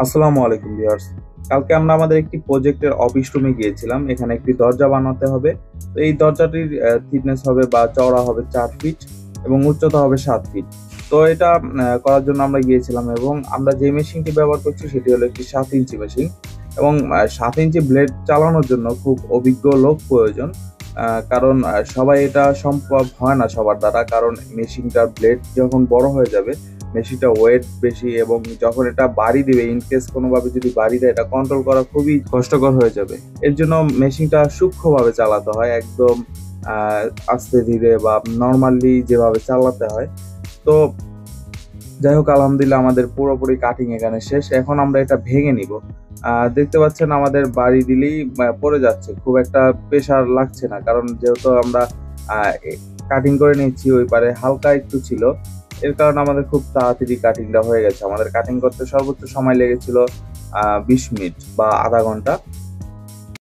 আসসালামু আলাইকুম ভিউয়ার্স। কালকে আমরা আমাদের একটি প্রজেক্টের অফিস রুমে গিয়েছিলাম। এখানে একটি দরজা বানাতে হবে। তো এই দরজাটির থিকনেস হবে বা চওড়া হবে ৪ ফিট এবং উচ্চতা হবে ৭ ফিট। তো এটা করার জন্য আমরা গিয়েছিলাম এবং আমরা যে মেশিনটি ব্যবহার করছি সেটি হলো একটি ৭ ইঞ্চি মেশিন এবং ৭ ইঞ্চি ব্লেড চালানোর জন্য খুব অভিজ্ঞ লোক প্রয়োজন। কারণ সবাই এটা সম্ভব হয় না সবার দ্বারা। কারণ মেশিনটার ব্লেড যখন বড় হয়ে যাবে মেশিনটা ওয়েট বেশি এবং যখন এটা বাড়ি দিবে ইনকেস কোনোভাবে যদি বাড়ি দেয় এটা কন্ট্রোল করা খুবই কষ্টকর হয়ে যাবে। এর জন্য মেশিনটা সূক্ষ্মভাবে চালাতে হয়, একদম আহ, আস্তে ধীরে বা নর্মালি যেভাবে চালাতে হয়। তো যাই হোক, আলহামদুলিল্লাহ আমাদের পুরোপুরি কাটিং এখানে শেষ। এখন আমরা এটা ভেঙে নিব। দেখতে পাচ্ছেন আমাদের বাড়ি দিলেই পড়ে যাচ্ছে, খুব একটা প্রেশার লাগছে না, কারণ যেহেতু আমরা কাটিং করে নিচ্ছি, ওই পারে হালকা একটু ছিল, এর কারণে আমাদের খুব তাড়াতাড়ি কাটিংটা হয়ে গেছে। আমাদের কাটিং করতে সর্বোচ্চ সময় লেগেছিল 20 মিনিট বা আধা ঘন্টা।